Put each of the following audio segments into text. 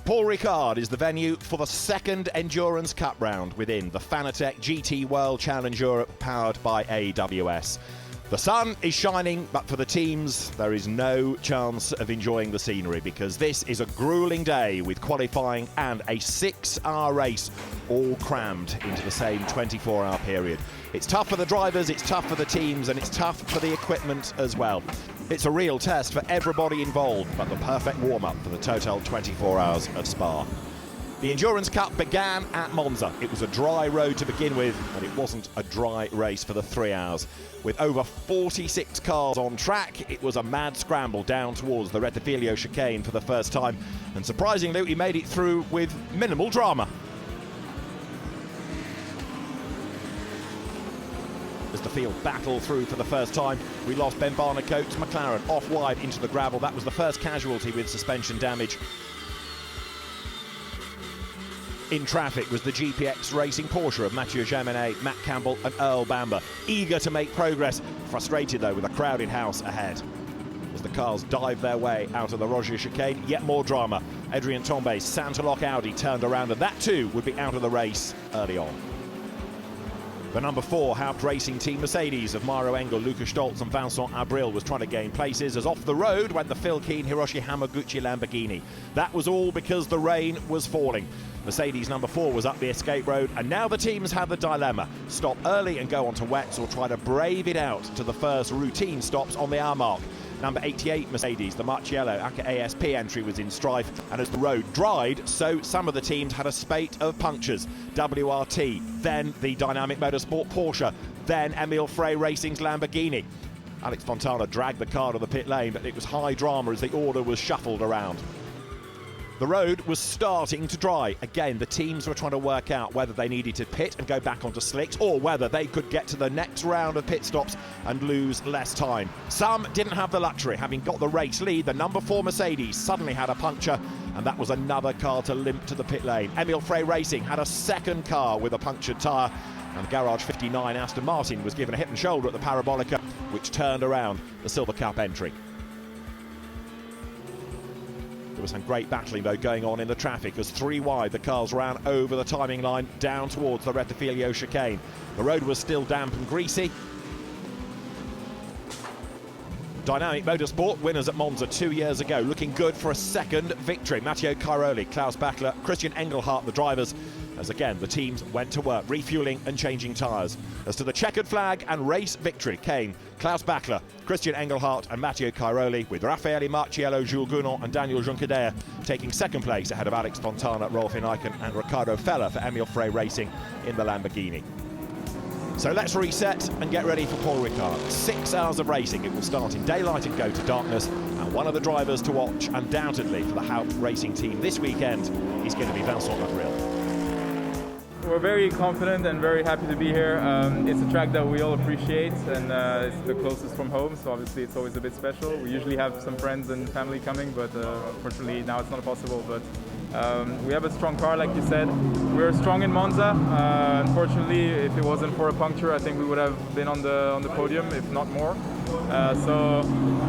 Paul Ricard is the venue for the second Endurance Cup round within the Fanatec GT World Challenge Europe, powered by AWS. The sun is shining, but for the teams, there is no chance of enjoying the scenery, because this is a grueling day with qualifying and a 6-hour race all crammed into the same 24-hour period. It's tough for the drivers, it's tough for the teams, and it's tough for the equipment as well. It's a real test for everybody involved, but the perfect warm-up for the total 24 hours of Spa. The Endurance Cup began at Monza. It was a dry road to begin with, but it wasn't a dry race for the 3 hours. With over 46 cars on track, it was a mad scramble down towards the Rettifilo chicane for the first time, and surprisingly, we made it through with minimal drama. As the field battled through for the first time, we lost Ben Barnicoat's McLaren off wide into the gravel. That was the first casualty with suspension damage. In traffic was the GPX Racing Porsche of Mathieu Jaminet, Matt Campbell and Earl Bamber, eager to make progress, frustrated though with a crowded house ahead. As the cars dive their way out of the Roger chicane, yet more drama. Adrien Tombe's Santaloc Audi turned around, and that too would be out of the race early on. The number 4 Haupt Racing Team Mercedes of Mauro Engel, Luca Stolz and Vincent Abril was trying to gain places, as off the road went the Phil Keen Hiroshi Hamaguchi Lamborghini. That was all because the rain was falling. Mercedes number 4 was up the escape road, and now the teams had the dilemma: stop early and go onto wets, or try to brave it out to the first routine stops on the hour mark. Number 88 Mercedes, the Marciello aka ASP entry, was in strife, and as the road dried, so some of the teams had a spate of punctures. WRT, then the Dynamic Motorsport Porsche, then Emil Frey Racing's Lamborghini. Alex Fontana dragged the car to the pit lane, but it was high drama as the order was shuffled around. The road was starting to dry. Again, the teams were trying to work out whether they needed to pit and go back onto slicks, or whether they could get to the next round of pit stops and lose less time. Some didn't have the luxury. Having got the race lead, the number 4 Mercedes suddenly had a puncture, and that was another car to limp to the pit lane. Emil Frey Racing had a second car with a punctured tyre, and Garage 59 Aston Martin was given a hip and shoulder at the Parabolica, which turned around the Silver Cup entry. There was some great battling though going on in the traffic as 3 wide the cars ran over the timing line down towards the Rettifilo chicane. The road was still damp and greasy. Dynamic Motorsport, winners at Monza 2 years ago, looking good for a second victory. Matteo Cairoli, Klaus Bachler, Christian Engelhardt, the drivers, as again the teams went to work, refueling and changing tyres. As to the checkered flag and race victory came Klaus Bachler, Christian Engelhardt and Matteo Cairoli, with Raffaele Marciello, Jules Gounon and Daniel Junqueira taking second place ahead of Alex Fontana, Rolf Ineichen and Riccardo Feller for Emil Frey Racing in the Lamborghini. So let's reset and get ready for Paul Ricard. 6 hours of racing. It will start in daylight and go to darkness, and one of the drivers to watch undoubtedly for the Haupt Racing team this weekend is going to be Vincent Abril. We're very confident and very happy to be here. It's a track that we all appreciate, and it's the closest from home, so obviously it's always a bit special. We usually have some friends and family coming, but unfortunately now it's not possible. But we have a strong car, like you said. We're strong in Monza. Unfortunately, if it wasn't for a puncture, I think we would have been on the podium, if not more. So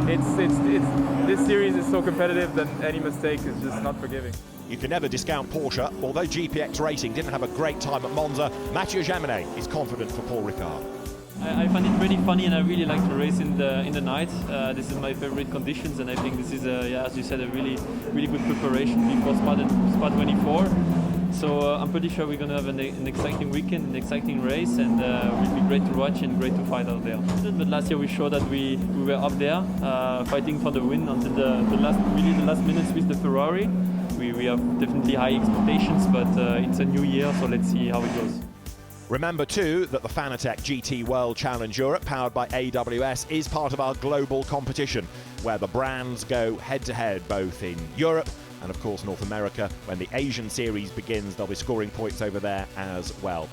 this series is so competitive that any mistake is just not forgiving. You can never discount Porsche. Although GPX Racing didn't have a great time at Monza, Mathieu Jaminet is confident for Paul Ricard. I find it really funny, and I really like to race in the night. This is my favorite conditions, and I think this is, as you said, a really good preparation before Spa 24. So I'm pretty sure we're going to have an exciting weekend, an exciting race, and it will be great to watch and great to fight out there. But last year we showed that we were up there, fighting for the win until the last minutes with the Ferrari. We have definitely high expectations, but it's a new year, so let's see how it goes. Remember too that the Fanatec GT World Challenge Europe, powered by AWS, is part of our global competition, where the brands go head-to-head both in Europe and of course North America. When the Asian series begins, they'll be scoring points over there as well.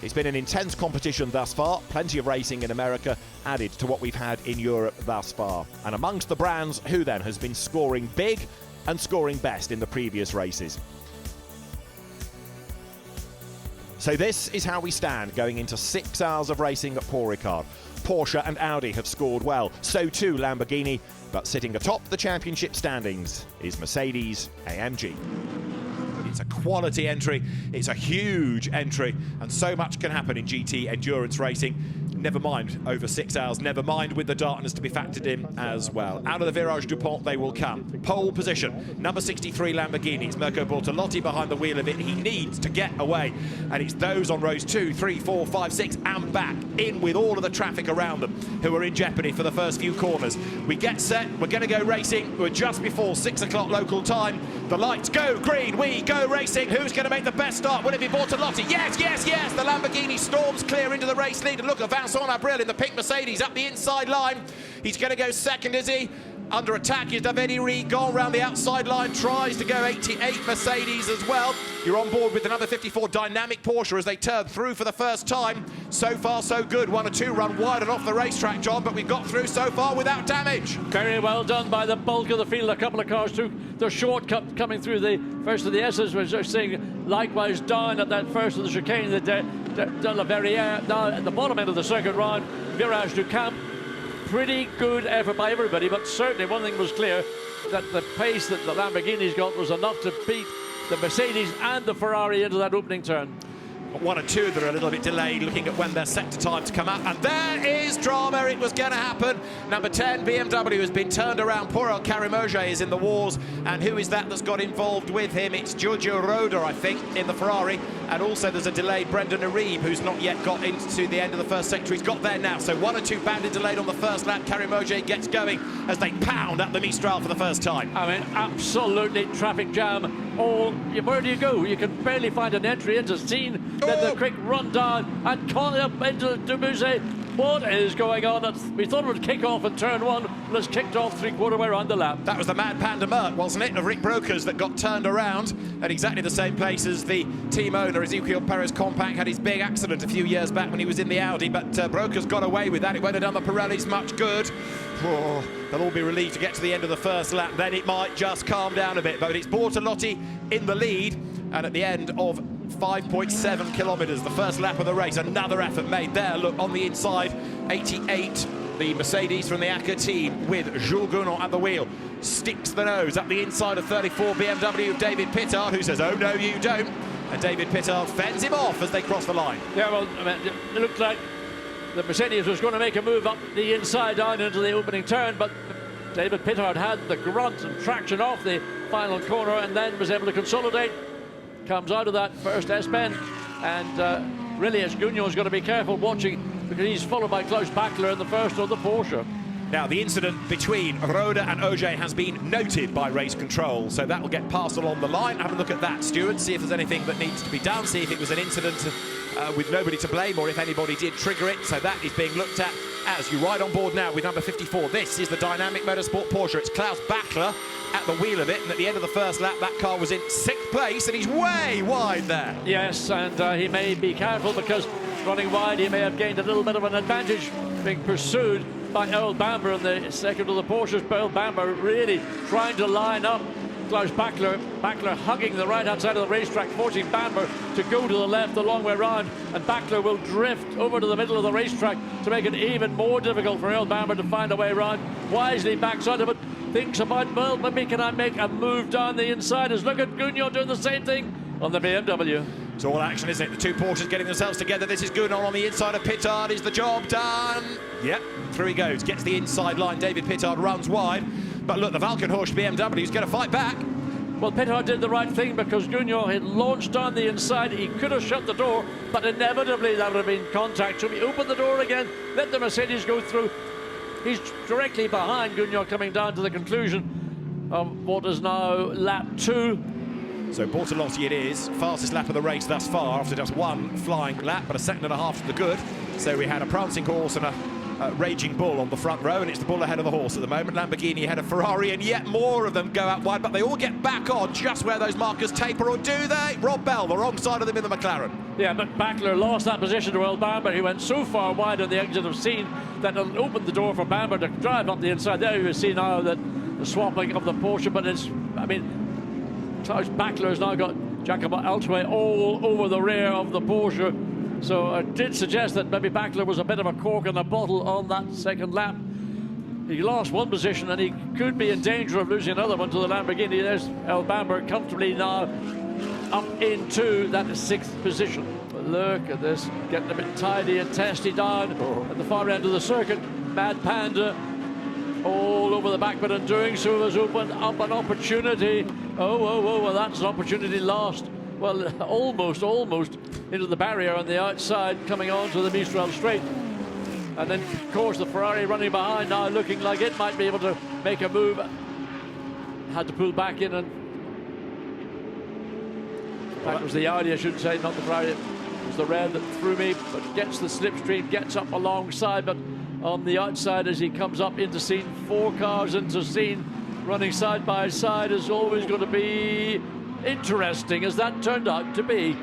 It's been an intense competition thus far, plenty of racing in America added to what we've had in Europe thus far. And amongst the brands, who then has been scoring big and scoring best in the previous races? So this is how we stand going into 6 hours of racing at Paul Ricard. Porsche and Audi have scored well, so too Lamborghini, But sitting atop the championship standings is Mercedes-AMG. It's a quality entry, it's a huge entry, and so much can happen in GT endurance racing. Never mind over 6 hours, never mind with the darkness to be factored in as well. Out of the Virage du Pont they will come. Pole position, number 63 Lamborghinis. Mirko Bortolotti behind the wheel of it. He needs to get away. And it's those on rows 2, 3, 4, 5, 6 and back, in with all of the traffic around them, who are in jeopardy for the first few corners. We get set, we're going to go racing. We're just before 6 o'clock local time. The lights go green, we go racing. Who's going to make the best start? Will it be Bortolotti? Yes, yes, yes! The Lamborghini storms clear into the race lead. And look at Vincent Abril in the pink Mercedes up the inside line. He's going to go second, is he? Under attack is Davide Ricard round the outside line, tries to go 88 Mercedes as well. You're on board with the number 54 dynamic Porsche as they turn through for the first time. So far so good, 1 or 2 run wide and off the racetrack, John, but we've got through so far without damage. Very well done by the bulk of the field. A couple of cars took the shortcut coming through the first of the S's, was just seeing likewise down at that first of the chicane, the de la Verrière. Now at the bottom end of the second round, Virage du Camp. Pretty good effort by everybody, but certainly one thing was clear, that the pace that the Lamborghinis got was enough to beat the Mercedes and the Ferrari into that opening turn. 1 or 2 that are a little bit delayed, looking at when they're set to time to come up. And there is drama. It was going to happen. Number 10, BMW, has been turned around. Poor old Karim is in the wars. And who is that that's got involved with him? It's Giorgio Roda, I think, in the Ferrari. And also there's a delayed Brendan Aribe, who's not yet got into the end of the first sector. He's got there now. So 1 or 2 banded delayed on the first lap. Karim gets going as they pound up the Mistral for the first time. I mean, absolutely traffic jam. Where do you go? You can barely find an entry into scene. Then the quick run down and caught up into Dumouze. What is going on? We thought it would kick off in turn 1, but it's kicked off 3/4 way around the lap. That was the Mad Panda Merc, wasn't it, of Rick Brokers that got turned around at exactly the same place as the team owner, Ezequiel Perez Compact, had his big accident a few years back when he was in the Audi, but Brokers got away with that. It won't have done the Pirellis much good. Oh, they'll all be relieved to get to the end of the first lap. Then it might just calm down a bit, but it's Bortolotti in the lead, and at the end of 5.7 kilometres, the first lap of the race, another effort made there. Look, on the inside, 88, the Mercedes from the ACA team with Jules Gounon at the wheel. Sticks the nose up the inside of 34 BMW of David Pittard, who says, oh no, you don't. And David Pittard fends him off as they cross the line. Yeah, well, I mean, it looked like the Mercedes was going to make a move up the inside down into the opening turn, but David Pittard had the grunt and traction off the final corner and then was able to consolidate. Comes out of that first S-bend, and really as Gounon is going to be careful watching, because he's followed by Klaus Bachler in the first of the Porsche. Now, the incident between Roda and Ogier has been noted by race control, so that will get passed along the line. Have a look at that, Stuart, see if there's anything that needs to be done, see if it was an incident with nobody to blame, or if anybody did trigger it. So that is being looked at as you ride on board now with number 54. This is the Dynamic Motorsport Porsche. It's Klaus Bachler at the wheel of it, and at the end of the first lap, that car was in 6th place, and he's way wide there. Yes, and he may be careful, because running wide, he may have gained a little bit of an advantage, being pursued by Earl Bamber in the second of the Porsches. Earl Bamber really trying to line up Klaus Bachler. Bachler hugging the right-hand side of the racetrack, forcing Bamber to go to the left the long way around, and Bachler will drift over to the middle of the racetrack to make it even more difficult for Earl Bamber to find a way around. Wisely backs out of it, thinks about, well, maybe can I make a move down the inside, as look at Gounon doing the same thing on the BMW. It's all action, isn't it? The two Porsches getting themselves together. This is Gounon on the inside of Pittard. Is the job done? Yep, through he goes. Gets the inside line. David Pittard runs wide. But look, the Valkenhorst BMW is going to fight back. Well, Pittard did the right thing, because Gounon had launched down the inside. He could have shut the door, but inevitably that would have been contact. So he opened the door again, let the Mercedes go through. He's directly behind Gounon, coming down to the conclusion of what is now lap 2. So Bortolotti it is, fastest lap of the race thus far, after just 1 flying lap, but a second and a half to the good. So we had a prancing horse and a raging bull on the front row, and it's the bull ahead of the horse at the moment. Lamborghini ahead of Ferrari, and yet more of them go out wide, but they all get back on just where those markers taper, or do they? Rob Bell, the wrong side of them in the McLaren. Yeah, but Bachler lost that position to Earl Bamber. He went so far wide on the exit of scene that it opened the door for Bamber to drive up the inside. There you see now that the swapping of the Porsche, but it's, I mean, Klaus Bachler has now got Jacob Altway all over the rear of the Porsche. So it did suggest that maybe Bachler was a bit of a cork in the bottle on that second lap. He lost one position and he could be in danger of losing another one to the Lamborghini. There's El Bamber comfortably now up into that 6th position. But look at this, getting a bit tidy and testy down at the far end of the circuit. Mad Panda all over the back, but in doing so has opened up an opportunity. Oh, well, that's an opportunity lost. Well, almost into the barrier on the outside, coming on to the Mistral straight. And then, of course, the Ferrari running behind now, looking like it might be able to make a move. Had to pull back in, and that was the Audi, I should say, not the Ferrari. It was the red that threw me, but gets the slipstream, gets up alongside, but on the outside as he comes up into scene, 4 cars into scene, running side by side, is always going to be interesting, as that turned out to be.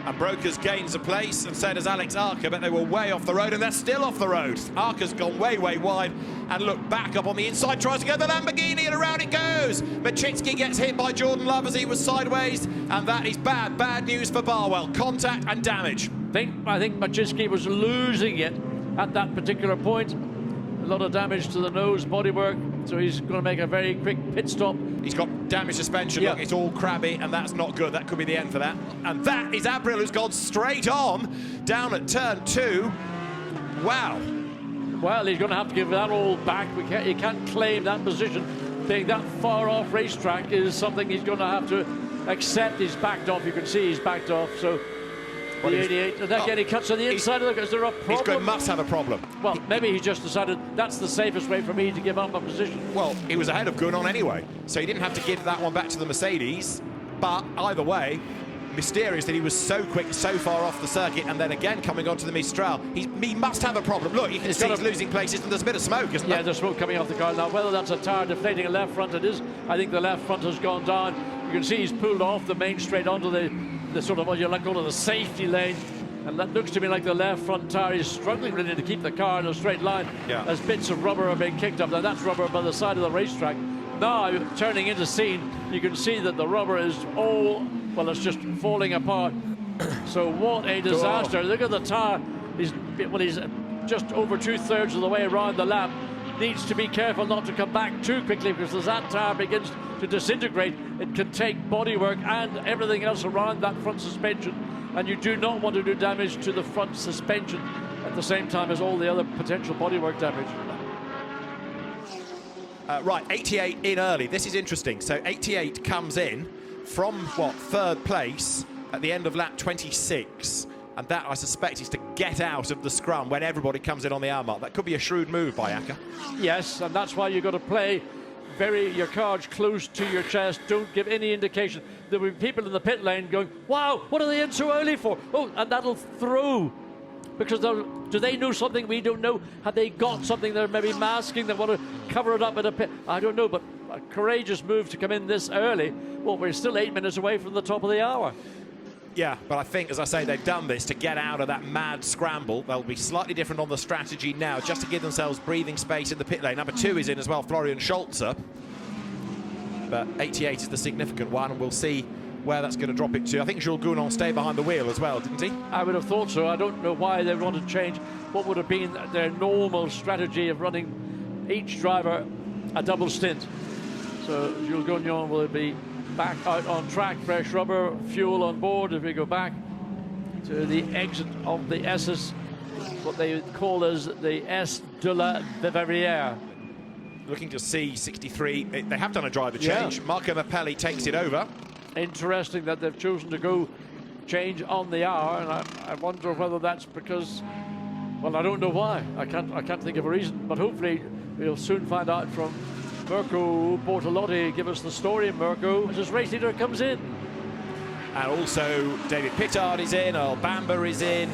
And Brokers gains a place, and so does Alex Arca, but they were way off the road, and they're still off the road. Arca's gone way wide, and look, back up on the inside, tries to get the Lamborghini, and around it goes. Machitsky gets hit by Jordan Love as he was sideways, and that is bad news for Barwell. Contact and damage. I think Machitsky was losing it at that particular point. A lot of damage to the nose bodywork, so he's going to make a very quick pit stop. He's got damaged suspension. Yeah. Look, it's all crabby, and that's not good. That could be the end for that. And that is Abril, who's gone straight on down at turn 2. Wow. Well, he's going to have to give that all back. He can't claim that position. Being that far off racetrack is something he's going to have to accept. He's backed off. You can see he's backed off. So the 88, and again he cuts on the inside. Look, is there a problem? He's going, must have a problem. Well, maybe he just decided that's the safest way for me to give up my position. Well, he was ahead of Gunon anyway, so he didn't have to give that one back to the Mercedes. But either way, mysterious that he was so quick, so far off the circuit, and then again coming onto the Mistral. He must have a problem. Look, you can see he's losing places, and there's a bit of smoke, isn't there? Yeah, there's smoke coming off the car now. Whether that's a tire deflating a left front, it is. I think the left front has gone down. You can see he's pulled off the main straight onto the sort of what you like call it the safety lane. And that looks to me like the left front tire is struggling really to keep the car in a straight line, as bits of rubber are being kicked up. Now that's rubber by the side of the racetrack. Now, turning into scene, you can see that the rubber is well, it's just falling apart. So what a disaster. Look at the tire. He's just over 2/3 of the way around the lap. Needs to be careful not to come back too quickly, because as that tire begins to disintegrate, it can take bodywork and everything else around that front suspension. And you do not want to do damage to the front suspension at the same time as all the other potential bodywork damage. Right, 88 in early. This is interesting. So 88 comes in from, what, 3rd place at the end of lap 26. And that, I suspect, is to get out of the scrum when everybody comes in on the hour mark. That could be a shrewd move by Aka. Yes, and that's why you've got to play your cards close to your chest. Don't give any indication. There will be people in the pit lane going, wow, what are they in so early for? Oh, and that'll throw. Because do they know something we don't know? Have they got something they're maybe masking? They want to cover it up in a pit? I don't know, but a courageous move to come in this early. Well, we're still 8 minutes away from the top of the hour. Yeah, but I think, as I say, they've done this to get out of that mad scramble. They'll be slightly different on the strategy now, just to give themselves breathing space in the pit lane. Number 2 is in as well, Florian Scholzer. But 88 is the significant one, and we'll see where that's going to drop it to. I think Jules Gounon stayed behind the wheel as well, didn't he? I would have thought so. I don't know why they want to change what would have been their normal strategy of running each driver a double stint. So Jules Gounon will be back out on track, fresh rubber, fuel on board as we go back to the exit of the S's, what they call as the S de la Verrière. Looking to see 63. They have done a driver change. Marco Mappelli takes it over. Interesting that they've chosen to go change on the hour, and I wonder whether that's because, well, I don't know why. I can't think of a reason, but hopefully we'll soon find out from Mirko Bortolotti. Give us the story, Mirko, as his race leader comes in. And also David Pittard is in, Earl Bamber is in,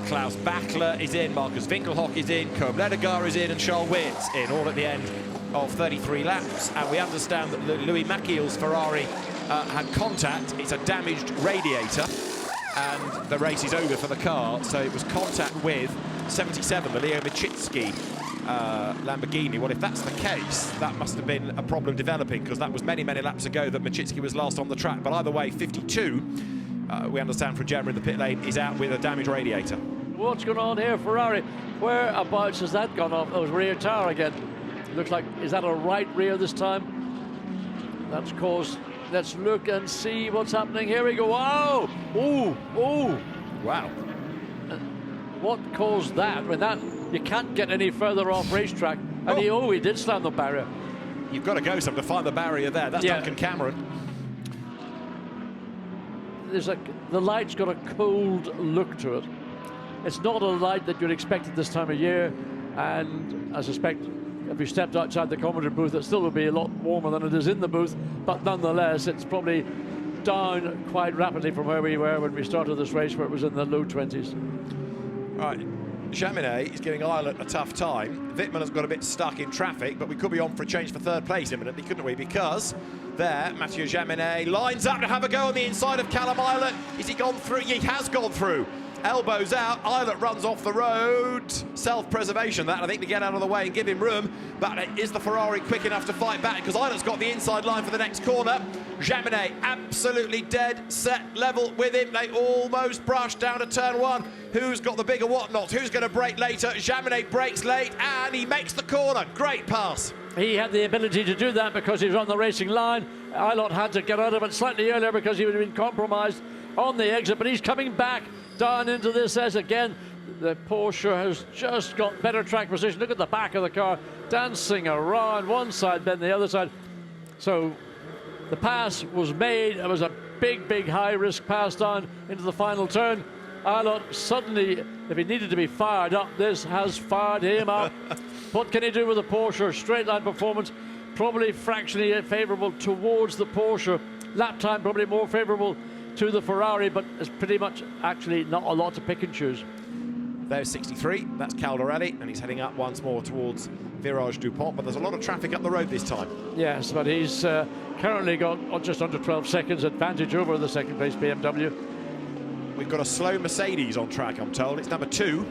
Klaus Bachler is in, Marcus Winkelhock is in, Kobe Ledegar is in, and Charles Wirtz in, all at the end of 33 laps. And we understand that Louis Machiel's Ferrari had contact. It's a damaged radiator, and the race is over for the car. So it was contact with 77, the Leo Machitsky Lamborghini. Well, if that's the case, that must have been a problem developing, because that was many laps ago that Machitsky was last on the track. But either way, 52, we understand from Gemma in the pit lane, is out with a damaged radiator. What's going on here, Ferrari? Whereabouts has that gone off? Oh, rear tire again. Looks like, is that a right rear this time? That's caused, let's look and see what's happening. Here we go. Wow! Ooh, ooh! Wow. What caused that? I mean, that, you can't get any further off racetrack. And he did slam the barrier. You've got to go some to find the barrier there. That's Duncan Cameron. The light's got a cold look to it. It's not a light that you'd expect at this time of year, and I suspect if we stepped outside the commentary booth, it still would be a lot warmer than it is in the booth, but nonetheless, it's probably down quite rapidly from where we were when we started this race, where it was in the low 20s. Right, Jaminet is giving Eilert a tough time. Wittmann has got a bit stuck in traffic, but we could be on for a change for third place imminently, couldn't we? Because there, Mathieu Jaminet lines up to have a go on the inside of Callum Eilert. Is he gone through? He has gone through. Elbows out, Eilert runs off the road. Self-preservation, that, I think, to get out of the way and give him room. But is the Ferrari quick enough to fight back? Because Eilert's got the inside line for the next corner. Jaminet absolutely dead set level with him. They almost brushed down to turn one. Who's got the bigger whatnot? Who's going to brake later? Jaminet brakes late and he makes the corner. Great pass. He had the ability to do that because he was on the racing line. Eilert had to get out of it slightly earlier because he would have been compromised on the exit, but he's coming back down into this as again the Porsche has just got better track position. Look at the back of the car dancing around one side then the other side. So the pass was made. It was a big high risk pass down into the final turn. Eilert suddenly, if he needed to be fired up, this has fired him up. What can he do with the Porsche? Straight line performance, probably fractionally favourable towards the Porsche. Lap time probably more favourable to the Ferrari, but it's pretty much actually not a lot to pick and choose. There's 63, that's Caldarelli, and he's heading up once more towards Virage Dupont, but there's a lot of traffic up the road this time. Yes, but he's currently got just under 12 seconds advantage over the second place BMW. We've got a slow Mercedes on track, I'm told. It's number 2.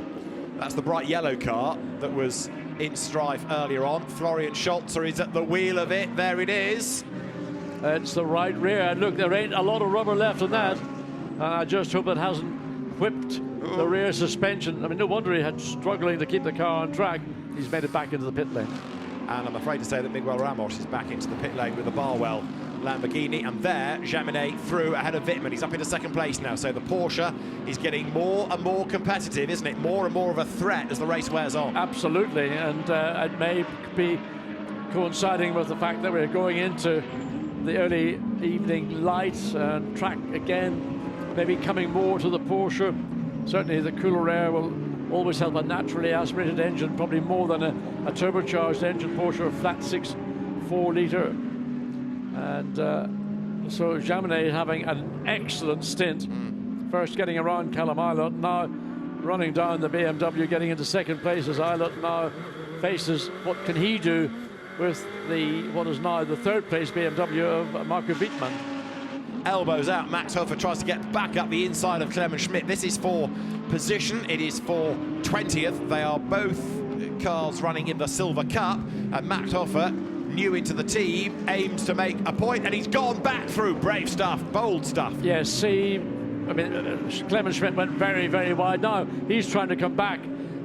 That's the bright yellow car that was in strife earlier on. Florian Scholzer is at the wheel of it. There it is. It's the right rear, and look, there ain't a lot of rubber left on that. I just hope it hasn't whipped the rear suspension. I mean, no wonder he had struggling to keep the car on track. He's made it back into the pit lane. And I'm afraid to say that Miguel Ramos is back into the pit lane with the Barwell Lamborghini, and there, Jaminet through ahead of Wittmann. He's up into second place now, so the Porsche is getting more and more competitive, isn't it? More and more of a threat as the race wears on. Absolutely, and it may be coinciding with the fact that we're going into the early evening lights and track again, maybe coming more to the Porsche. Certainly the cooler air will always help a naturally aspirated engine, probably more than a turbocharged engine. Porsche, a flat 6 4-litre. And so Jaminet having an excellent stint. First getting around Callum Eilert, now running down the BMW, getting into second place as Eilert now faces what can he do with what is now the third place BMW of Marco Wittmann. Elbows out, Max Hofer tries to get back up the inside of Clement Schmidt. This is for position, it is for 20th. They are both cars running in the Silver Cup, and Max Hofer, new into the team, aims to make a point, and he's gone back through. Brave stuff, bold stuff. Yes, I mean, Clement Schmidt went very wide. Now he's trying to come back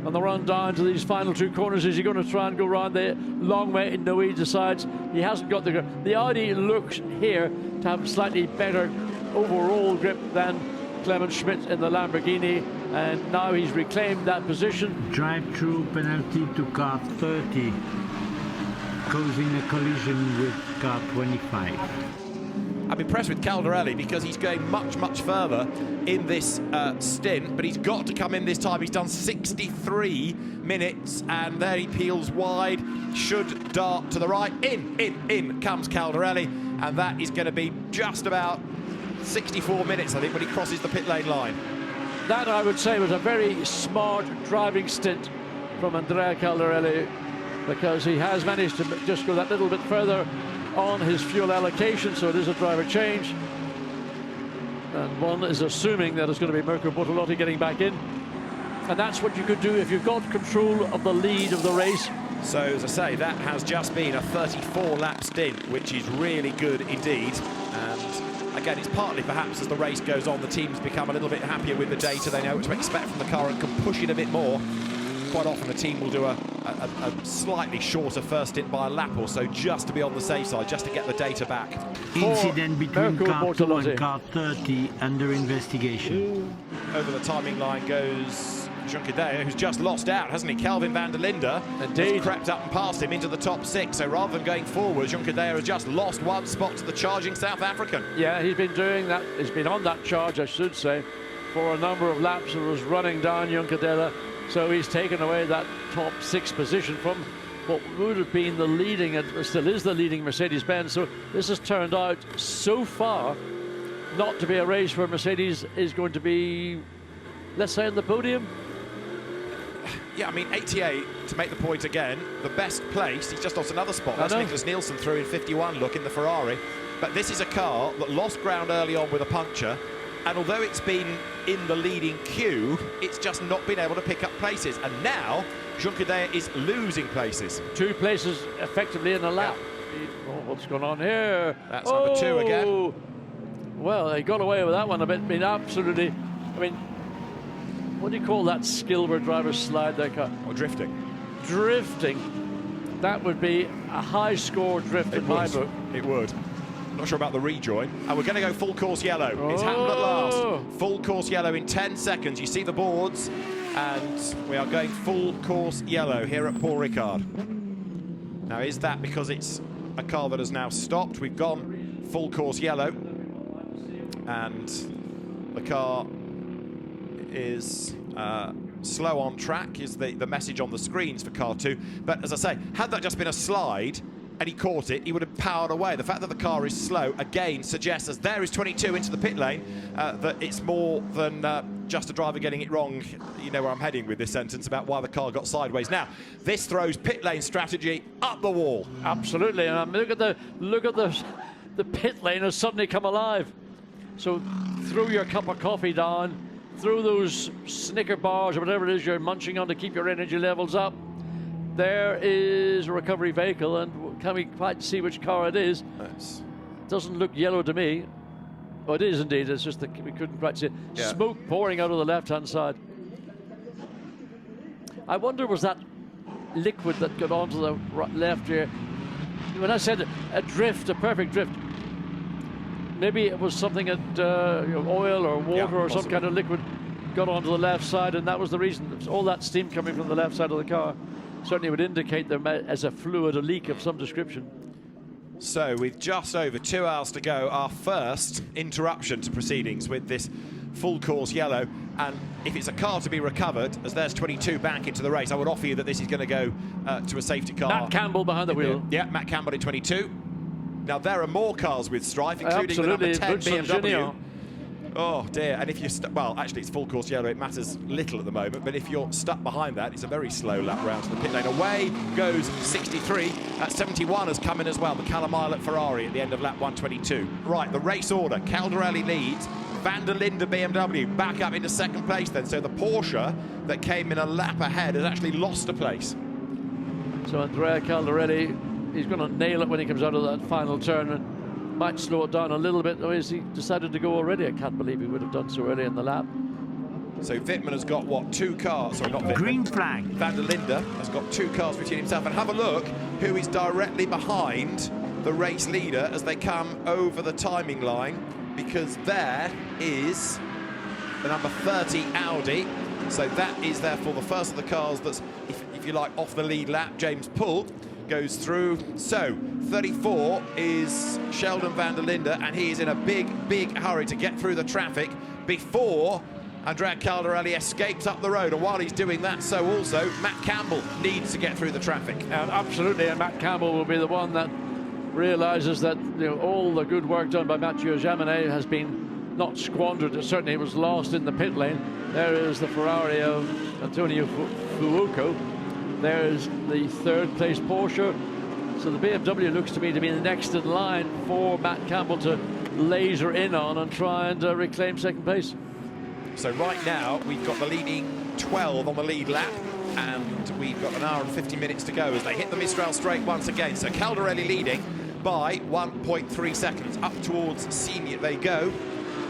on the run down to these final two corners. Is he going to try and go around the long way? No, he decides he hasn't got the grip. The Audi looks here to have slightly better overall grip than Clement Schmidt in the Lamborghini, and now he's reclaimed that position. Drive-through penalty to car 30, causing a collision with car 25. I'm impressed with Caldarelli because he's going much further in this stint, but he's got to come in this time. He's done 63 minutes, and there he peels wide, should dart to the right. In comes Caldarelli, and that is going to be just about 64 minutes, I think, when he crosses the pit lane line. That, I would say, was a very smart driving stint from Andrea Caldarelli, because he has managed to just go that little bit further on his fuel allocation, so it is a driver change. And one is assuming that it's going to be Mirko Bortolotti getting back in. And that's what you could do if you've got control of the lead of the race. So, as I say, that has just been a 34-lap stint, which is really good indeed. And again, it's partly perhaps as the race goes on, the teams become a little bit happier with the data. They know what to expect from the car and can push it a bit more. Quite often the team will do a a slightly shorter first stint by a lap or so, just to be on the safe side, just to get the data back. Incident between Mirko car 2 Bortolotti. and car 30 under investigation. Over the timing line goes Juncker, who's just lost out, hasn't he? Kelvin van der Linde Indeed. has crept up and past him into the top 6. So rather than going forward, Juncker has just lost one spot to the charging South African. Yeah, he's been doing that. He's been on that charge, I should say, for a number of laps. It was running down Juncadella, so he's taken away that top 6 position from what would have been the leading, and still is the leading Mercedes-Benz. So this has turned out so far not to be a race where Mercedes is going to be, let's say, on the podium. Yeah, I mean, 88 to make the point again, the best place, he's just lost another spot. That's Nicholas Nielsen through in 51, look, in the Ferrari. But this is a car that lost ground early on with a puncture, and although it's been in the leading queue, it's just not been able to pick up places. And now, Juncker is losing places. 2 places effectively in a lap. Oh, what's going on here? That's number 2 again. Well, they got away with that one a bit. I mean, absolutely. I mean, what do you call that skill where drivers slide their car? Or drifting. Drifting. That would be a high score drift in my book. It would. Not sure about the rejoin. And we're going to go full course yellow. It's happened at last. Full course yellow in 10 seconds. You see the boards, and we are going full course yellow here at Paul Ricard. Now, is that because it's a car that has now stopped? We've gone full course yellow, and the car is slow on track, is the message on the screens for car 2. But as I say, had that just been a slide and he caught it, he would have powered away. The fact that the car is slow, again, suggests, as there is 22 into the pit lane, that it's more than just a driver getting it wrong. You know where I'm heading with this sentence about why the car got sideways. Now, this throws pit lane strategy up the wall. Absolutely, and look at the pit lane has suddenly come alive. So throw your cup of coffee down, through those Snicker bars or whatever it is you're munching on to keep your energy levels up. There is a recovery vehicle, and can we quite see which car it is? Yes. Doesn't look yellow to me. Oh, it is indeed. It's just that we couldn't quite see it. Yeah. Smoke pouring out of the left-hand side. I wonder, was that liquid that got onto the left here? When I said a drift, a perfect drift, maybe it was something that oil or water or some kind of liquid got onto the left side, and that was the reason. All that steam coming from the left side of the car certainly would indicate there as a fluid, a leak of some description. So with just over 2 hours to go, our first interruption to proceedings with this full course yellow. And if it's a car to be recovered, as there's 22 back into the race, I would offer you that this is going to go to a safety car. Matt Campbell behind the wheel. Yeah, Matt Campbell in 22. Now, there are more cars with strife, including the number 10 BMW. Oh, dear. And if you're stuck, well, actually, it's full course yellow. It matters little at the moment. But if you're stuck behind that, it's a very slow lap round to the pit lane. Away goes 63. 71 has come in as well. The Callum Islet Ferrari at the end of lap 122. Right, the race order. Caldarelli leads. Van der Linde BMW back up into second place then. So the Porsche that came in a lap ahead has actually lost a place. So Andrea Caldarelli, he's going to nail it when he comes out of that final turn, and might slow it down a little bit. Or has he decided to go already? I can't believe he would have done so early in the lap. So Wittmann has got, what, 2 cars? Sorry, not Wittmann. Green flag. Van der Linde has got 2 cars between himself. And have a look who is directly behind the race leader as they come over the timing line, because there is the number 30 Audi. So that is therefore the first of the cars that's, if you like, off the lead lap. James Poole goes through. So 34 is Sheldon van der Linde, and he is in a big hurry to get through the traffic before Andrea Caldarelli escapes up the road. And while he's doing that, so also Matt Campbell needs to get through the traffic. And absolutely, and Matt Campbell will be the one that realizes that all the good work done by Mathieu Jaminet has been not squandered. Certainly it was lost in the pit lane. There is the Ferrari of Antonio Fuoco. There's the third place Porsche. So the BMW looks to me to be the next in line for Matt Campbell to laser in on and try and reclaim second place. So right now we've got the leading 12 on the lead lap, and we've got an hour and 50 minutes to go as they hit the Mistral straight once again. So Caldarelli leading by 1.3 seconds. Up towards Senior they go.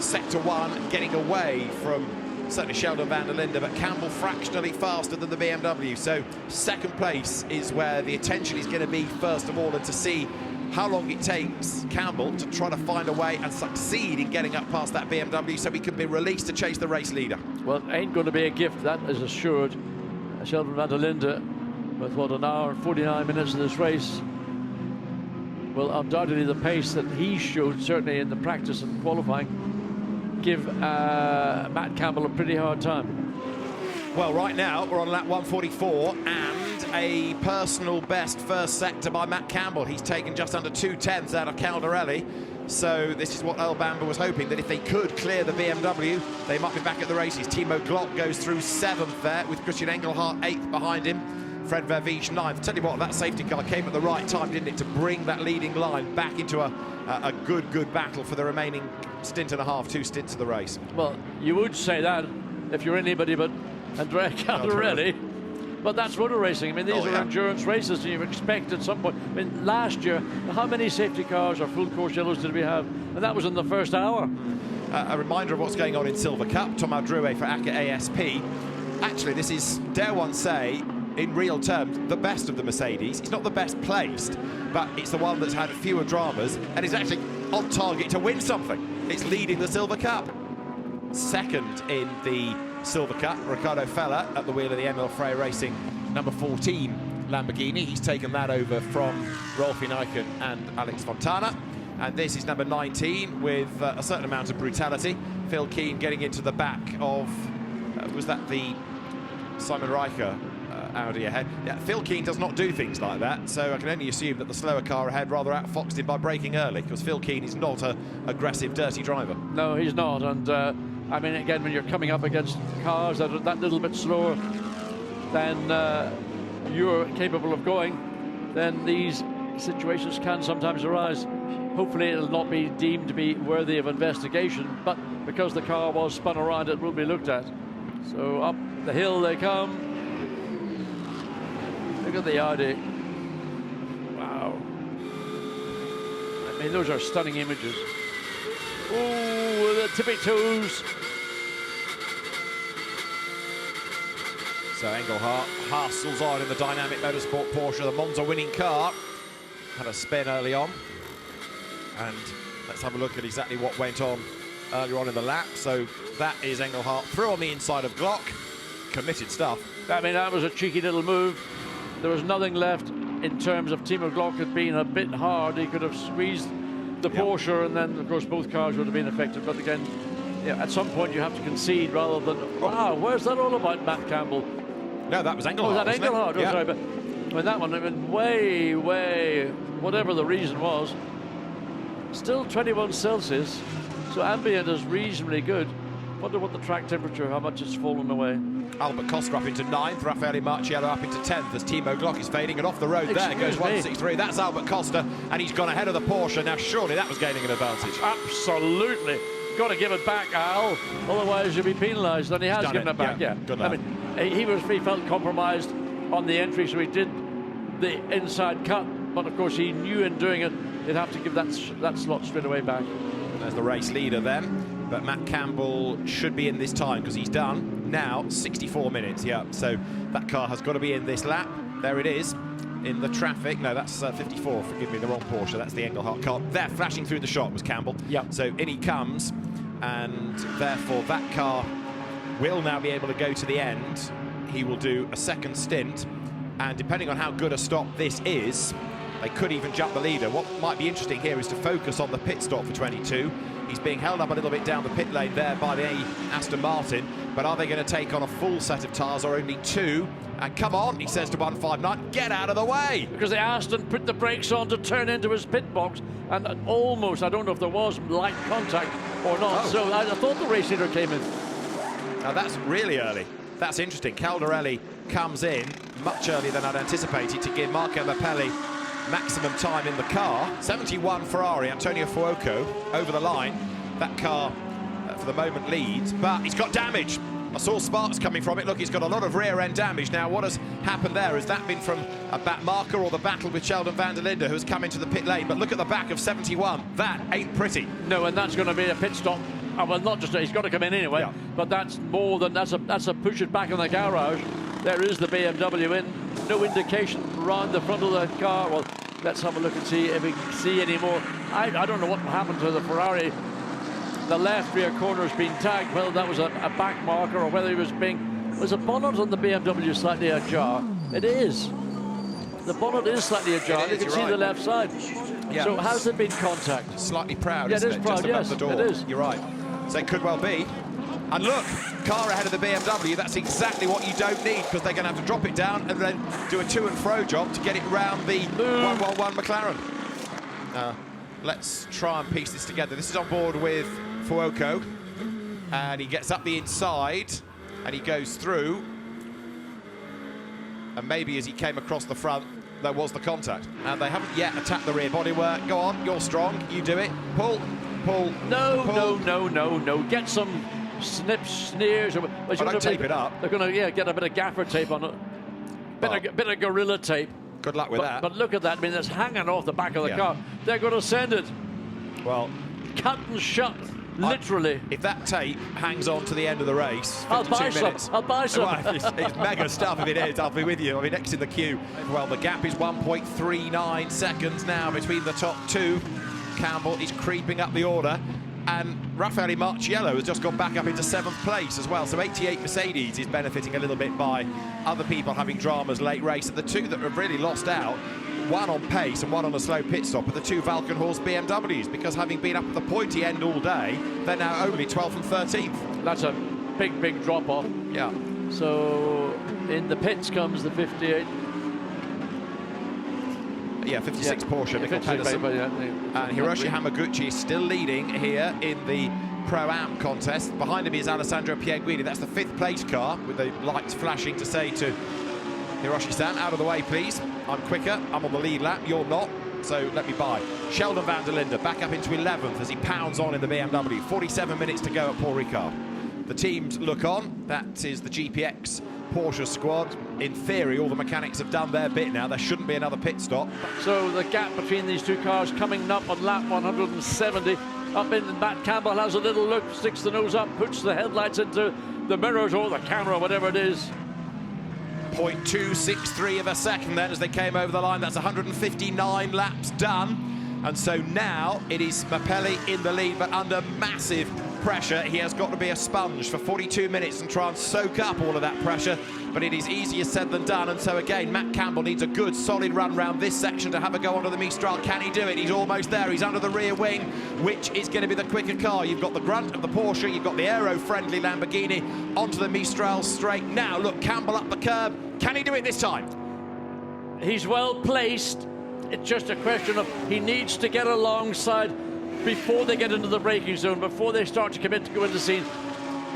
Sector 1 getting away from certainly Sheldon van der Linde, but Campbell fractionally faster than the BMW. So second place is where the attention is going to be first of all, and to see how long it takes Campbell to try to find a way and succeed in getting up past that BMW so he can be released to chase the race leader. Well, it ain't going to be a gift, that is assured. Sheldon van der Linde, with what, an hour and 49 minutes of this race, will undoubtedly, the pace that he showed, certainly in the practice and qualifying, give Matt Campbell a pretty hard time. Well, right now we're on lap 144 and a personal best first sector by Matt Campbell. He's taken just under 2/10 out of Caldarelli. So this is what Earl Bamber was hoping, that if they could clear the BMW, they might be back at the races. Timo Glock goes through 7th there, with Christian Engelhardt 8th behind him. Fred Vervies 9th. Tell you what, that safety car came at the right time, didn't it, to bring that leading line back into a good battle for the remaining stint and a half, 2 stints of the race. Well, you would say that if you're anybody but Andrea Caldarelli. But that's motor racing. I mean, these are endurance races, and you expect at some point. I mean, last year, how many safety cars or full course yellows did we have? And that was in the first hour. A reminder of what's going on in Silver Cup. Thomas Drouet for ACA ASP. Actually, this is, dare one say, in real terms, the best of the Mercedes. It's not the best placed, but it's the one that's had fewer dramas and is actually on target to win something. It's leading the Silver Cup. Second in the Silver Cup, Ricardo Fella at the wheel of the Emil Frey Racing number 14 Lamborghini. He's taken that over from Rolfi Nijken and Alex Fontana. And this is number 19 with a certain amount of brutality. Phil Keane getting into the back of, was that the Simon Riker Audi ahead? Yeah, Phil Keane does not do things like that, so I can only assume that the slower car ahead rather outfoxed him by braking early, because Phil Keane is not an aggressive, dirty driver. No, he's not, and I mean, again, when you're coming up against cars that are that little bit slower than you're capable of going, then these situations can sometimes arise. Hopefully it'll not be deemed to be worthy of investigation, but because the car was spun around, it will be looked at. So up the hill they come. Look at the Audi. Wow. I mean, those are stunning images. Oh, the tippy toes. So Engelhardt hustles on in the Dynamic Motorsport Porsche, the Monza winning car. Had a spin early on. And let's have a look at exactly what went on earlier on in the lap. So that is Engelhardt through on the inside of Glock. Committed stuff. I mean, that was a cheeky little move. There was nothing left in terms of Timo Glock had been a bit hard. He could have squeezed the Porsche, and then, of course, both cars would have been affected. But again, yeah, at some point you have to concede rather than, wow, where's that all about, Matt Campbell? No, that was Engelhardt. Oh, was that Engelhardt? Oh, yeah. sorry, but when that one, I mean, way, whatever the reason was, still 21 Celsius, so ambient is reasonably good. Wonder what the track temperature, how much it's fallen away. Albert Costa up into 9th, Raffaele Marciello up into 10th as Timo Glock is fading, and off the road there goes 163. That's Albert Costa, and he's gone ahead of the Porsche. Now, surely that was gaining an advantage. Absolutely. Got to give it back, Al, otherwise you'll be penalised, and he has given it back, yeah. Good I lad. mean, he felt compromised on the entry, so he did the inside cut, but of course he knew in doing it, he'd have to give that slot straight away back. There's the race leader then, but Matt Campbell should be in this time because he's done now 64 minutes. Yeah, so that car has got to be in this lap. There it is in the traffic. No, that's 54. Forgive me, the wrong Porsche. That's the Engelhardt car. There, flashing through the shot was Campbell. Yeah. So in he comes, and therefore that car will now be able to go to the end. He will do a second stint, and depending on how good a stop this is, they could even jump the leader. What might be interesting here is to focus on the pit stop for 22. He's being held up a little bit down the pit lane there by the Aston Martin, but are they going to take on a full set of tyres or only 2? And come on, he says to 159, get out of the way! Because the Aston put the brakes on to turn into his pit box, and almost, I don't know if there was light contact or not, so I thought the race leader came in. Now that's really early. That's interesting. Caldarelli comes in much earlier than I'd anticipated to give Marco Mappelli maximum time in the car. 71 Ferrari, Antonio Fuoco over the line. That car for the moment leads, but he's got damage. I saw sparks coming from it. Look, he's got a lot of rear end damage. Now, what has happened there? Has that been from a back marker or the battle with Sheldon van der Linde, who has come into the pit lane? But look at the back of 71. That ain't pretty. No, and that's going to be a pit stop well, not just he's got to come in anyway, Yeah. but that's more than that's a push it back in the garage. There is the BMW in, no indication around the front of the car. Well, let's have a look and see if we can see any more. I don't know what happened to the Ferrari. The left rear corner has been tagged. Whether that was a back marker or whether he was being... Was the bonnet on the BMW slightly ajar? It is. The bonnet is slightly ajar. You can see the left side. Yeah. So has there been contact? Slightly proud, Yeah, isn't it is it? proud, Just above yes, the door. it is. You're right. So it could well be. And look, car ahead of the BMW. That's exactly what you don't need, because they're going to have to drop it down and then do a to and fro job to get it round the 111 McLaren. Let's try and piece this together. This is on board with Fuoco, and he gets up the inside and he goes through, and maybe as he came across the front there was the contact, and they haven't yet attacked the rear bodywork. Go on, you're strong, you do it. Pull, pull. No, pull. no. Get some snips, sneers. Don't tape it up. They're going to get a bit of gaffer tape on it. Bit of Gorilla tape. Good luck with that. But look at that. I mean, it's hanging off the back of the Yeah. car. They're going to send it Well, cut and shut, literally. if that tape hangs on to the end of the race, 52 I'll buy minutes. some. I'll buy some. Well, it's mega stuff if it is. I'll be with you. I'll be next in the queue. Well, the gap is 1.39 seconds now between the top two. Campbell is creeping up the order, and Raffaele Marciello has just gone back up into 7th place as well. So 88 Mercedes is benefiting a little bit by other people having dramas late race. And the two that have really lost out, one on pace and one on a slow pit stop, are the two Valkenhorst BMWs, because having been up at the pointy end all day, they're now only 12th and 13th. That's a big drop off. Yeah. So in the pits comes the 58. Yeah, 56 Porsche, Nickel 56, Pedersen. yeah. And Hiroshi Hamaguchi is still leading here in the Pro-Am contest. Behind him is Alessandro Pierguidi. That's the 5th place car, with the lights flashing to say to Hiroshi-san, out of the way, please. I'm quicker, I'm on the lead lap, you're not, so let me by. Sheldon van der Linde back up into 11th as he pounds on in the BMW. 47 minutes to go at Paul Ricard. The teams look on. That is the GPX Porsche squad. In theory, all the mechanics have done their bit now. There shouldn't be another pit stop. So the gap between these two cars coming up on lap 170. Up in Matt Campbell has a little look, sticks the nose up, puts the headlights into the mirrors or the camera, whatever it is. 0.263 of a second then as they came over the line. That's 159 laps done. And so now it is Mappelli in the lead, but under massive pressure. He has got to be a sponge for 42 minutes and try and soak up all of that pressure, but it is easier said than done. And so again, Matt Campbell needs a good solid run round this section to have a go onto the Mistral. Can he do it? He's almost there. He's under the rear wing, which is going to be the quicker car. You've got the grunt of the Porsche, you've got the aero-friendly Lamborghini onto the Mistral straight. Now look, Campbell up the curb. Can he do it this time? He's well placed. It's just a question of he needs to get alongside before they get into the braking zone, before they start to commit to go into the scene.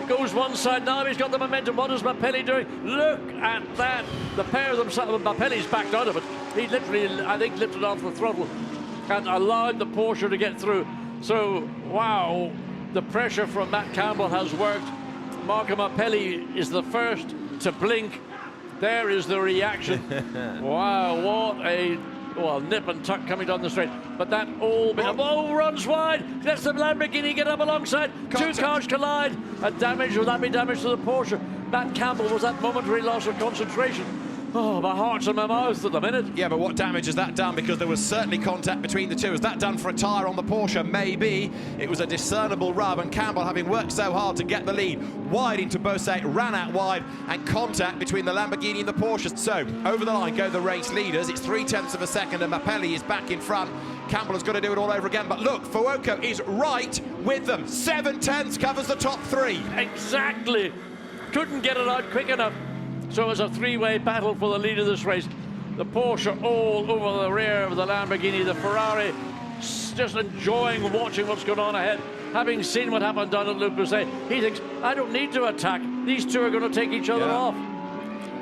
It goes one side now, he's got the momentum. What is Mappelli doing? Look at that. The pair of themselves, Mappelli's backed out of it. He literally, I think, lifted off the throttle and allowed the Porsche to get through. So, wow, the pressure from Matt Campbell has worked. Marco Mappelli is the first to blink. There is the reaction. Wow, what a nip and tuck coming down the straight. But that all bit runs wide. Lets the Lamborghini get up alongside. Contact. Two cars collide. And damage, will that be damage to the Porsche? Matt Campbell was that momentary loss of concentration. Oh, my heart's in my mouth at the minute. Yeah, but what damage has that done? Because there was certainly contact between the two. Has that done for a tyre on the Porsche? Maybe. It was a discernible rub, and Campbell, having worked so hard to get the lead, wide into Beausset, ran out wide, and contact between the Lamborghini and the Porsche. So, over the line go the race leaders. It's 0.3 of a second, and Mappelli is back in front. Campbell has got to do it all over again. But look, Fuoco is right with them. 0.7 covers the top three. Exactly. Couldn't get it out quick enough. So it was a three-way battle for the lead of this race. The Porsche all over the rear of the Lamborghini, the Ferrari just enjoying watching what's going on ahead. Having seen what happened down at Le Bousset, he thinks, I don't need to attack. These two are going to take each other off.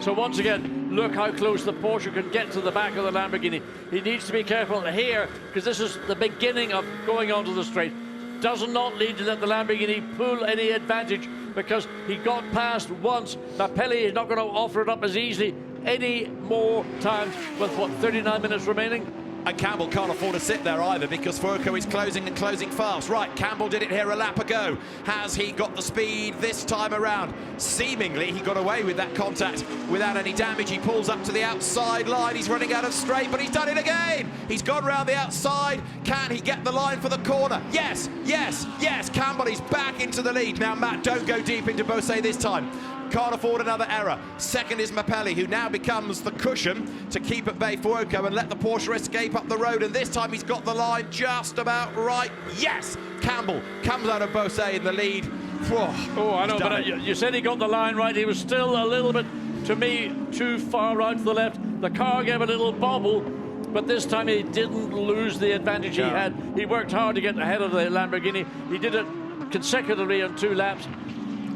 So once again, look how close the Porsche can get to the back of the Lamborghini. He needs to be careful here, because this is the beginning of going onto the straight. Does not need to let the Lamborghini pull any advantage, because he got past once. Mappelli is not going to offer it up as easily any more times with, 39 minutes remaining? And Campbell can't afford to sit there either, because Fuoco is closing and closing fast. Right, Campbell did it here a lap ago. Has he got the speed this time around? Seemingly, he got away with that contact without any damage. He pulls up to the outside line. He's running out of straight, but he's done it again. He's gone round the outside. Can he get the line for the corner? Yes, yes, yes. Campbell is back into the lead. Now, Matt, don't go deep into Beausset this time. Can't afford another error. Second is Mapelli, who now becomes the cushion to keep at bay Fuoco and let the Porsche escape up the road. And this time he's got the line just about right. Yes! Campbell comes out of Beausset in the lead. Oh, I know, but you said he got the line right. He was still a little bit, to me, too far out to the left. The car gave a little bobble, but this time he didn't lose the advantage he had. He worked hard to get ahead of the Lamborghini. He did it consecutively on 2 laps.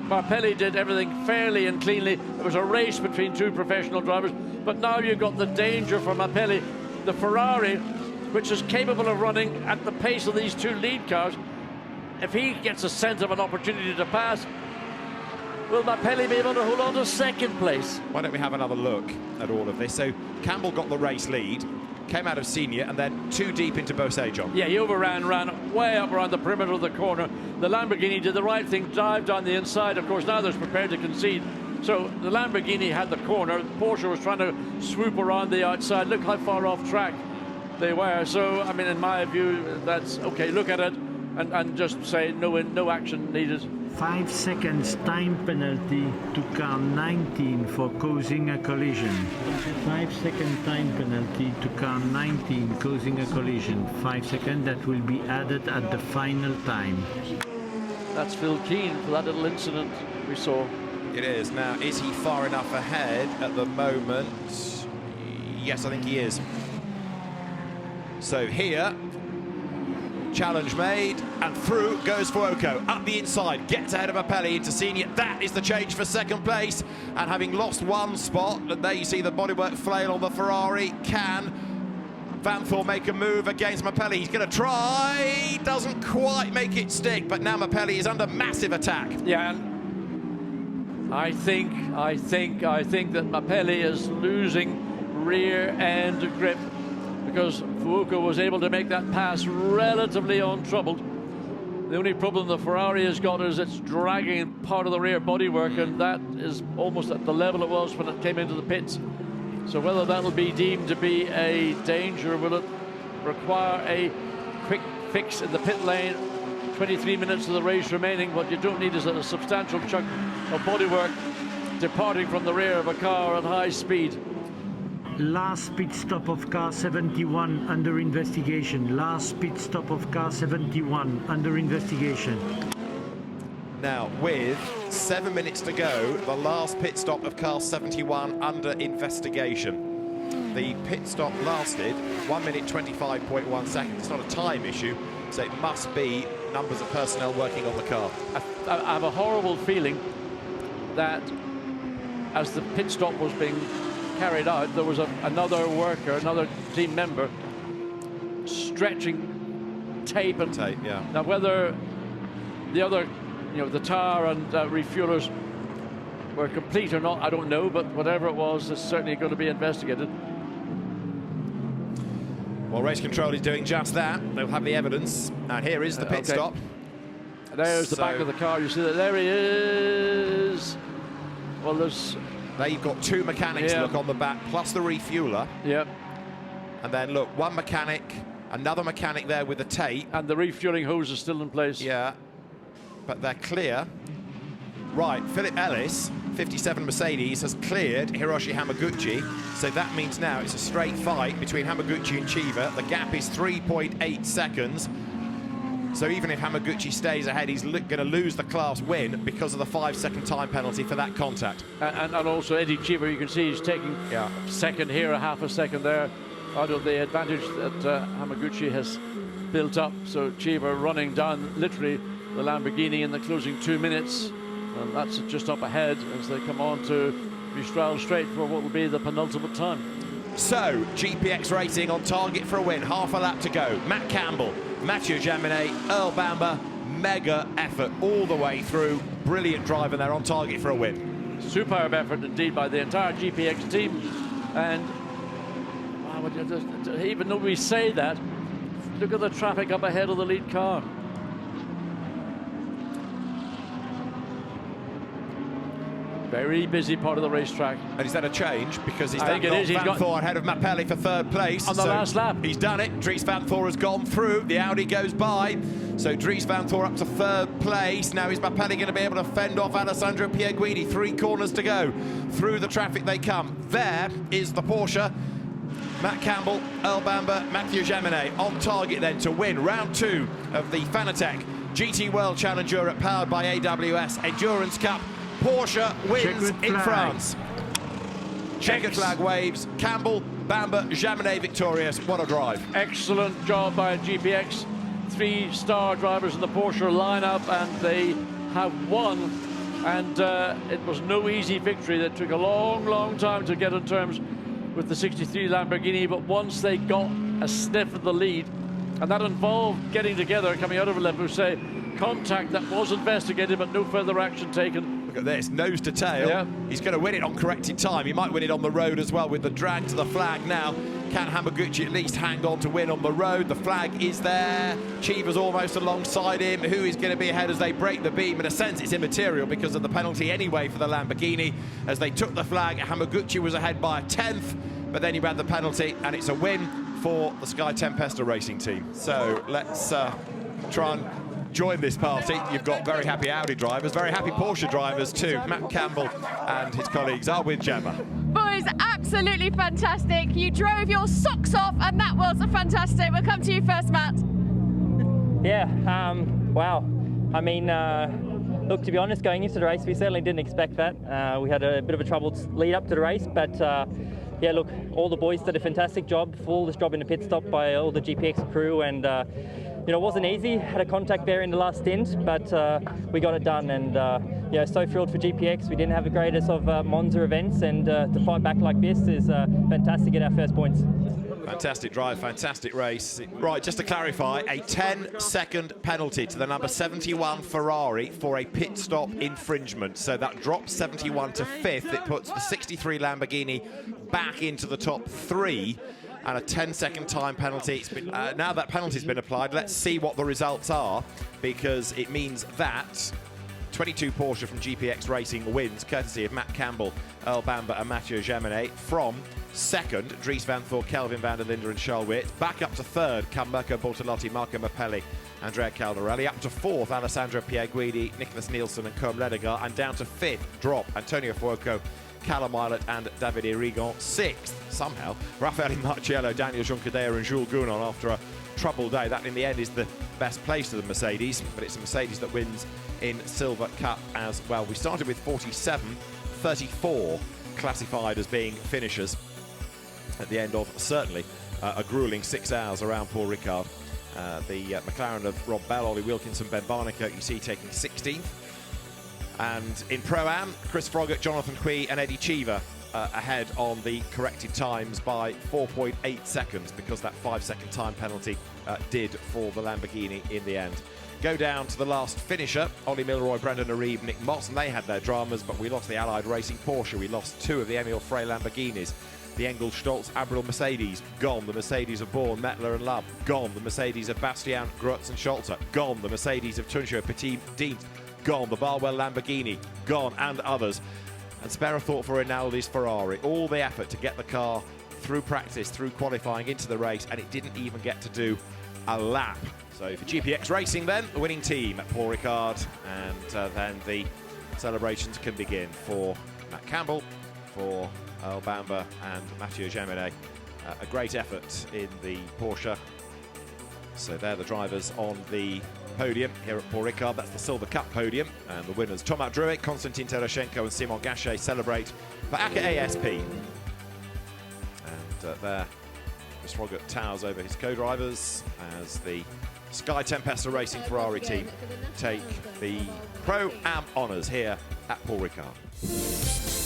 Mapelli did everything fairly and cleanly. It was a race between 2 professional drivers, but now you've got the danger for Mapelli. The Ferrari, which is capable of running at the pace of these 2 lead cars, if he gets a sense of an opportunity to pass, will Mapelli be able to hold on to second place? Why don't we have another look at all of this? So Campbell got the race lead, came out of senior, and then 2 deep into Beausset, John. Yeah, he ran way up around the perimeter of the corner. The Lamborghini did the right thing, dived on the inside. Of course, now they're prepared to concede. So the Lamborghini had the corner. Porsche was trying to swoop around the outside. Look how far off track they were. So, I mean, in my view, that's okay. Look at it and just say no action needed. 5 seconds time penalty to car 19 for causing a collision. 5 second time penalty to car 19 causing a collision. 5 seconds that will be added at the final time. That's Phil Keane for that little incident we saw. It is. Now, is he far enough ahead at the moment? Yes, I think he is. So here, challenge made, and through goes Fuoco. Up the inside, gets ahead of Mapelli into senior. That is the change for second place. And having lost 1 spot, and there you see the bodywork flail on the Ferrari. Can Vanthor make a move against Mapelli? He's going to try. Doesn't quite make it stick, but now Mapelli is under massive attack. Yeah, and I think that Mapelli is losing rear end grip, because Fuoco was able to make that pass relatively untroubled. The only problem the Ferrari has got is it's dragging part of the rear bodywork, and that is almost at the level it was when it came into the pits. So whether that'll be deemed to be a danger, will it require a quick fix in the pit lane? 23 minutes of the race remaining. What you don't need is a substantial chunk of bodywork departing from the rear of a car at high speed. Last pit stop of car 71 under investigation. Last pit stop of car 71 under investigation. Now, with 7 minutes to go, the last pit stop of car 71 under investigation. The pit stop lasted 1 minute 25.1 seconds. It's not a time issue, so it must be numbers of personnel working on the car. I have a horrible feeling that as the pit stop was being carried out, there was another worker, another team member, stretching tape. Yeah. Now, whether the other, the tire and refuelers were complete or not, I don't know, but whatever it was, it's certainly going to be investigated. Well, race control is doing just that. They'll have the evidence. And here is the pit stop. There's the back of the car. You see that there he is. Well, there you've got 2 mechanics, look, on the back, plus the refueler. Yep. And then, look, 1 mechanic, another mechanic there with the tape. And the refueling hose is still in place. Yeah, but they're clear. Right, Philip Ellis, 57 Mercedes, has cleared Hiroshi Hamaguchi. So that means now it's a straight fight between Hamaguchi and Chiva. The gap is 3.8 seconds. So even if Hamaguchi stays ahead, he's going to lose the class win because of the 5 second time penalty for that contact. And also Eddie Cheever, you can see he's taking second here, a half a second there, out of the advantage that Hamaguchi has built up. So Cheever running down literally the Lamborghini in the closing 2 minutes. And that's just up ahead as they come on to Mistral Straight for what will be the penultimate time. So, GPX Racing on target for a win. Half a lap to go. Matt Campbell, Mathieu Jaminet, Earl Bamber, mega effort all the way through. Brilliant drive, and they're on target for a win. Superb effort indeed by the entire GPX team. And even though we say that, look at the traffic up ahead of the lead car. Very busy part of the racetrack. And is that a change? Because he's I think it is. Van Thor ahead of Mappelli for third place. On the last lap. He's done it. Dries Van Thor has gone through. The Audi goes by. So Dries Van Thor up to third place. Now is Mappelli going to be able to fend off Alessandro Pierguidi? 3 corners to go. Through the traffic they come. There is the Porsche. Matt Campbell, Earl Bamber, Mathieu Jaminet on target then to win round 2 of the Fanatec GT World Challenge Europe powered by AWS Endurance Cup. Porsche wins in France. Checkered flag waves. Campbell, Bamber, Jaminet victorious. What a drive. Excellent job by GPX. 3-star drivers in the Porsche lineup, and they have won. And it was no easy victory. That took a long time to get on terms with the 63 Lamborghini, but once they got a sniff of the lead, and that involved getting together, coming out of Le Poussey, contact that was investigated, but no further action taken. Look at this, nose to tail. Yeah. He's going to win it on corrected time. He might win it on the road as well with the drag to the flag now. Can Hamaguchi at least hang on to win on the road? The flag is there. Chiva's almost alongside him. Who is going to be ahead as they break the beam? In a sense, it's immaterial because of the penalty anyway for the Lamborghini. As they took the flag, Hamaguchi was ahead by a 10th, but then he had the penalty, and it's a win for the Sky Tempesta racing team. So let's try and join this party. You've got very happy Audi drivers, very happy Porsche drivers too. Matt Campbell and his colleagues are with Gemma. Boys, absolutely fantastic. You drove your socks off, and that was fantastic. We'll come to you first, Matt. Yeah, wow. I mean, look, to be honest, going into the race, we certainly didn't expect that. We had a bit of a troubled lead up to the race, but yeah, look, all the boys did a fantastic job, flawless job in the pit stop by all the GPX crew, and you know, it wasn't easy. Had a contact there in the last stint, but we got it done, and yeah, so thrilled for GPX. We didn't have the greatest of Monza events, and to fight back like this is fantastic to get our first points. Fantastic drive, fantastic race. Right, just to clarify, a 10-second penalty to the number 71 Ferrari for a pit stop infringement. So that drops 71 to 5th. It puts the 63 Lamborghini back into the top 3. And a 10-second time penalty. It's been, now that penalty's been applied, let's see what the results are, because it means that 22 Porsche from GPX Racing wins, courtesy of Matt Campbell, Earl Bamber and Mathieu Jaminet. From second, Dries Van Thor, Kelvin van der Linde and Charles Witt. Back up to third, come Mirko Bortolotti, Marco Mappelli, Andrea Caldarelli. Up to fourth, Alessandro Pierguidi, Nicholas Nielsen and Côme Ledegar. And down to fifth, drop, Antonio Fuoco, Callum Eilert and David Irigon. Sixth, somehow, Raffaele Marciello, Daniel Juncadella and Jules Gounon after a troubled day. That in the end is the best place for the Mercedes, but it's a Mercedes that wins in Silver Cup as well. We started with 47, 34 classified as being finishers at the end of certainly a gruelling 6 hours around Paul Ricard. The McLaren of Rob Bell, Ollie Wilkinson, Ben Barniker, you see taking 16th. And in Pro-Am, Chris Froggatt, Jonathan Quee and Eddie Cheever ahead on the corrected times by 4.8 seconds, because that 5-second time penalty did for the Lamborghini in the end. Go down to the last finisher, Ollie Milroy, Brendan Arib, Nick Moss, and they had their dramas, but we lost the Allied Racing Porsche. We lost 2 of the Emil Frey Lamborghinis. The Engel Stolz Abril Mercedes, gone. The Mercedes of Bourne, Mettler and Love, gone. The Mercedes of Bastian, Grutz and Scholzer, gone. The Mercedes of Tunjo, Petit, Dean, gone. The Barwell Lamborghini, gone, and others. And spare a thought for Rinaldi's Ferrari. All the effort to get the car through practice, through qualifying, into the race, and it didn't even get to do a lap. So for GPX Racing then, the winning team at Paul Ricard, and then the celebrations can begin for Matt Campbell, for Earl Bamber and Mathieu Jaminet. A great effort in the Porsche. So they're the drivers on the podium here at Paul Ricard. That's the Silver Cup podium, and the winners Tomasz Druick, Konstantin Terashenko and Simon Gachet celebrate for ACA ASP. And there, Chris Froggatt towers over his co-drivers as the Sky Tempesta Racing Ferrari team take the Pro-Am honours here at Paul Ricard.